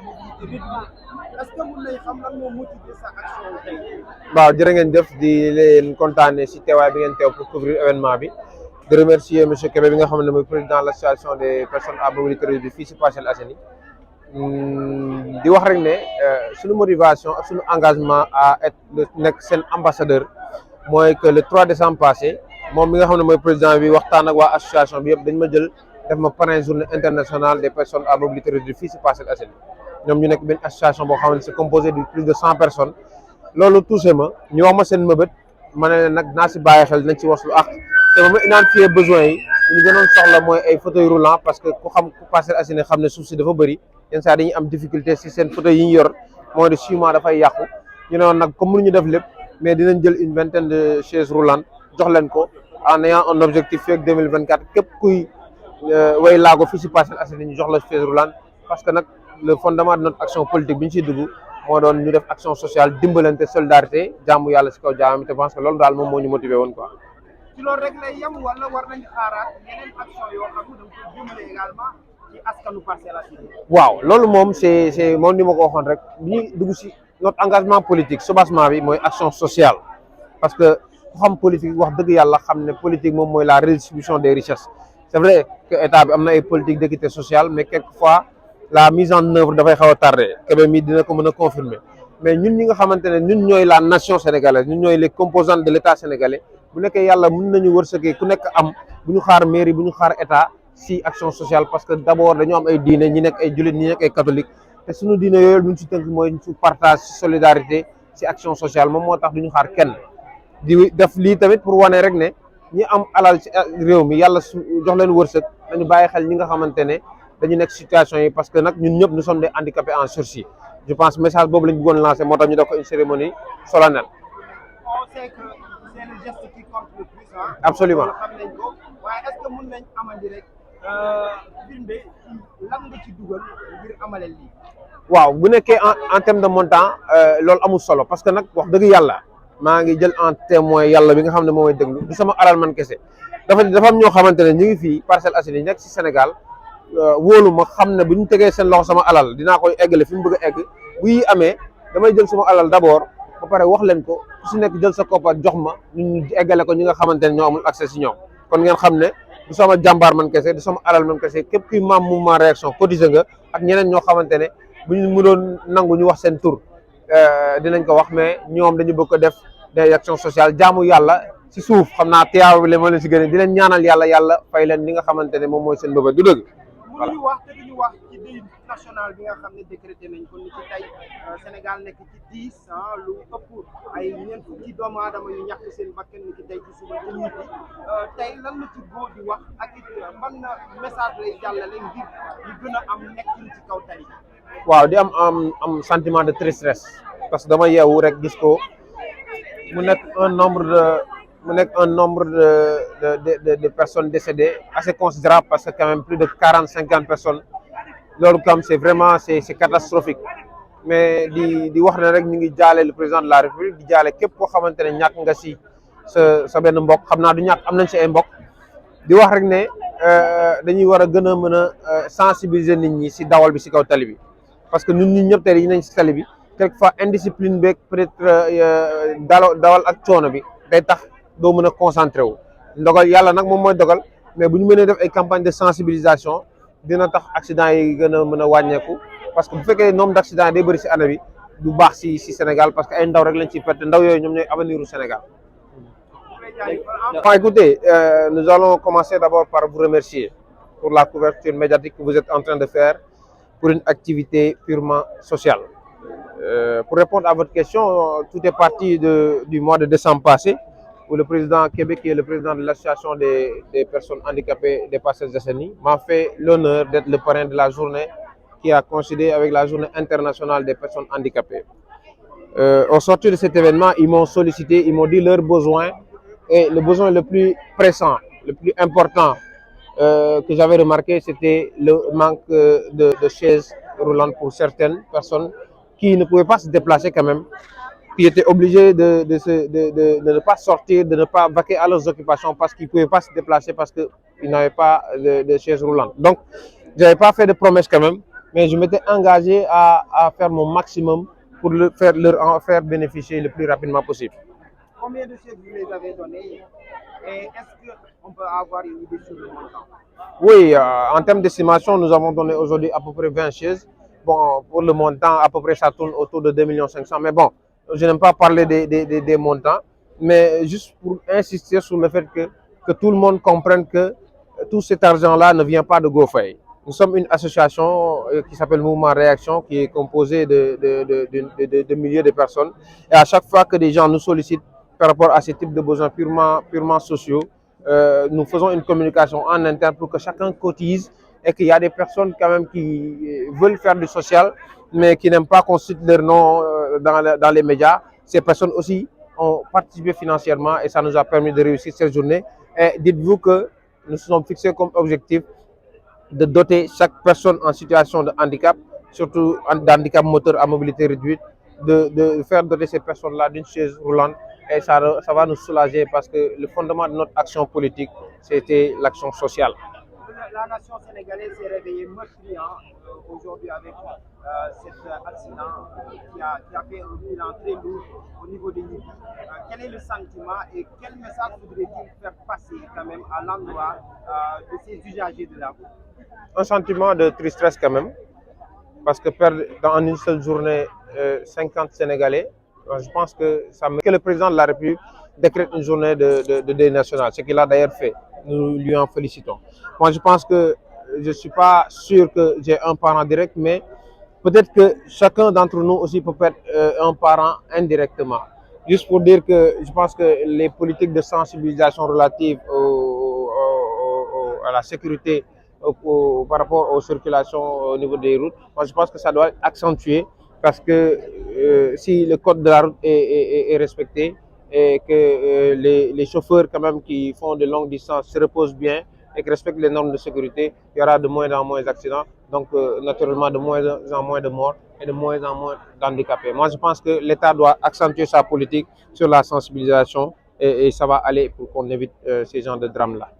mobilité réduite est-ce que mën nañ xam lan moo motiver sa action tey. waaw jërë ngeen jëf di leen kontaane si teewaay bi ngeen teew pour couvrir événement bi de remercier monsieur Kébé bi nga xam ne mooy président de l'association des personnes à mobilité réduite fii si Parcelles Assainies di wax rek ne suñu motivation ak suñu engagement à être nekk seen ambassadeur mooy que le 3 décembre passé moom mi nga xam ne mooy président bi waxtaan ak waa association bi yëpp dañ ma jël def ma parrain journée internationale des personnes à mobilité réduite fii si Parcelles Assainies ñoom ñu nekk benn association boo xam ne c'est composé de plus de 100 personnes loolu touché ma ñu wax ma seen mëbët ma ne leen nag naa si bàyyi xel nañ ci waslu ak te ma identifier besoins yi ñu gënoon soxla mooy ay fauteuil roulant parce que ku xam ku Parcelles Assainies xam ne suuf si dafa bëri yenn saa dañuy am difficulté si seen fauteuil yi ñu yor mooy de 6 mois dafay yàqu ñu ne woon nag comme mënuñu def lépp mais dinañ jël une vingtaine de chaises roulantes jox leen ko en ayant un objectif fii ak 2024 képp kuy way laago fii si Parcelles Assainies ñu jox la chaise roulante parce que nag le fondement de notre action politique bi ñu siy dugg moo doon ñu def action sociale dimbalante solidarité jaamu yàlla si kaw jaamam te pense que loolu daal moom moo ñu motivé woon quoi. ci loolu rek lay yem wala war nañ xaaraat yeneen action yoo xam ne da nga koy jëmale également ci askanu Parcelles Assainies. waaw loolu moom c'est moom ni ma ko waxoon rek bi ñuy dugg si notre engagement politique soubassement bi mooy action sociale parce que ku xam politique wax dëgg yàlla xam ne politique moom mooy la redistribution des richesses c'est vrai que état bi am na ay politique d'équité sociale mais quelquefois la mise en œuvre dafay xaw a tardé Kébé mi dina ko mën a confirmer mais ñun ñi nga xamante ne ñun ñooy la nation sénégalaise ñun ñooy les composantes de l'état sénégalais bu nekkee yàlla mën nañu wërsëgee ku nekk am bu ñu xaar mairie bu ñu xaar état si action sociale parce que d'abord dañoo am ay diine ñi nekk ay jullit ñi nekk ay catholique te suñu diine yooyu lu ñu si tënk mooy su partage si solidarité si action sociale moom moo tax du ñu xaar kenn di def lii tamit pour wane rek ne ñi am alal ci réew mi yàlla su jox leen wërsëg dañu bàyyi xel ñi nga xamante ne dañu nekk situation yi parce que nag ñun ñëpp nous sommes des handicapés en sursis je pense message boobu lañ bëggoon lancer moo tax ñu def ko une cérémonie solennelle. on sait que c'est le geste qui compte le plus ah. absolument xam nañ ko waaye est-ce que mën nañ amandi rek firnde lan nga ci dugal ngir amale lii. waaw bu nekkee en terme de montant loolu amul solo parce que nag wax dëgg yàlla maa ngi jël en témoin yàlla bi nga xam ne moom mooy déglu du sama alal man kese dafa am ñoo xamante ne ñu ngi fii Parcelles Assainies nekk ci Sénégal. wóolu ma xam ne bu ñu tegee seen loxo sama alal dinaa koy eggale fi mu bëgg a egg bu yi amee damay jël sama alal d'abord ba pare wax leen ko ku si nekk jël sa koppar jox ma ñu eggale ko ñi nga xamante ne ñoo amul accès si ñoom kon ngeen xam ne du sama jàmbaar man kese du sama alal man kese képp kuy membre mouvement réaction cotisé nga ak ñeneen ñoo xamante ne bu ñu mënoon nangu ñu wax seen tur dinañ ko wax mais ñoom dañu bëgg ko def des actions sociales jaamu yàlla si suuf xam naa tiyaaw bi moo leen si gën a di leen ñaanal yàlla fay leen li nga xamante ne moom mooy seen bëbët du dëgg. mënuñu wax te duñu wax ci deuil national bi nga xam ne décrété nañ ko ni ci tey Sénégal nekk ci 10 lu ëpp ay ñeent fukki doomu aadama yu ñàkk seen bakkan ni ci tey ci suba te ñi bi tey lan la ci góor di wax ak it ban message lay jàllale ngir ñu gën a am nekkin ci kaw tali. waaw di am sentiment de tristesse parce que dama yeewu rek gis ko mu nekk un nombre de personnes décédées assez considérable parce que quand même plus de 40-50 personnes loolu kam c'est vraiment c'est catastrophique mais di wax ne rek ñu ngi jaale le président de la République di jaale képp koo xamante ne ñàkk nga si sa benn mbokk xam naa du ñàkk am nañ si ay mbokk di wax rek ne dañuy war a gën a mën a sensibiliser nit ñi si dawal bi si kaw tali bi parce que ñun ñëpp tey yi nañ si tali bi quelquefois indiscipline beeg peut-être dawal ak coono bi day tax doo mën a concentré wu ndogal yàlla nag moom mooy dogal mais bu ñu mënee def ay campagne de sensibilisation dina tax accident yi gën a mën a wàññeeku parce que bu fekkee nombre d'accidents yi day bëri si année bi du baax si Sénégal parce que ay ndaw rek lañ ciy perte ndaw yooyu ñoom ñooy avenir u Sénégal. Bon, écoutez, nous allons commencer d'abord par vous remercier pour la couverture médiatique que vous êtes en train de faire pour une activité purement sociale. Pour répondre à votre question, tout est parti du mois de décembre passé, où le président Kébé, qui est le président de l'association des personnes handicapées des Parcelles Assainies, m'a fait l'honneur d'être le parrain de la journée qui a coïncidé avec la journée internationale des personnes handicapées. Au sortir de cet événement, ils m'ont sollicité, ils m'ont dit leurs besoins, et le besoin le plus pressant, le plus important que j'avais remarqué, c'était le manque de chaises roulantes pour certaines personnes qui ne pouvaient pas se déplacer quand même, qui étaient obligés de ne pas sortir, de ne pas vaquer à leurs occupations parce qu'ils ne pouvaient pas se déplacer parce qu'ils n'avaient pas de chaises roulantes. Donc, je n'avais pas fait de promesse quand même mais je m'étais engagé à faire mon maximum pour leur en faire bénéficier le plus rapidement possible. Combien de chèques vous les avez donnés et est-ce qu'on peut avoir une idée sur le montant? Oui, en termes d'estimation, nous avons donné aujourd'hui à peu près 20 chaises. Bon, pour le montant, à peu près, ça tourne autour de 2,5 millions. Mais bon, je n'aime pas parler des montants, mais juste pour insister sur le fait que tout le monde comprenne que tout cet argent-là ne vient pas de GoFay. Nous sommes une association qui s'appelle Mouvement Réaction, qui est composée de milliers de personnes. Et à chaque fois que des gens nous sollicitent par rapport à ce type de besoins purement sociaux, nous faisons une communication en interne pour que chacun cotise et qu'il y a des personnes quand même qui veulent faire du social, mais qui n'aiment pas qu'on cite leur nom dans les médias. Ces personnes aussi ont participé financièrement et ça nous a permis de réussir cette journée. Et dites-vous que nous nous sommes fixés comme objectif de doter chaque personne en situation de handicap, surtout d'handicap moteur à mobilité réduite, de faire doter ces personnes-là d'une chaise roulante. Et ça va nous soulager parce que le fondement de notre action politique, c'était l'action sociale. La nation sénégalaise s'est réveillée meurtrie aujourd'hui avec cet accident qui a fait un bilan très lourd au niveau des Libye. Quel est le sentiment et quel message voudrait-il faire passer quand même à l'endroit de ces usagers de la route? Un sentiment de tristesse quand même, parce que perdre dans une seule journée 50 Sénégalais, je pense que ça me... que le président de la République décrète une journée de deuil national, ce qu'il a d'ailleurs fait. Nous lui en félicitons. Moi, je pense que je ne suis pas sûr que j'ai un parent direct, mais peut-être que chacun d'entre nous aussi peut être un parent indirectement. Juste pour dire que je pense que les politiques de sensibilisation relatives à la sécurité par rapport aux circulations au niveau des routes, moi je pense que ça doit être accentué parce que si le code de la route est respecté et que les chauffeurs quand même qui font de longues distances se reposent bien et qui respectent les normes de sécurité, il y aura de moins en moins d'accidents, donc naturellement de moins en moins de morts et de moins en moins d'handicapés. Moi je pense que l'État doit accentuer sa politique sur la sensibilisation et ça va aller pour qu'on évite ces genres de drames-là.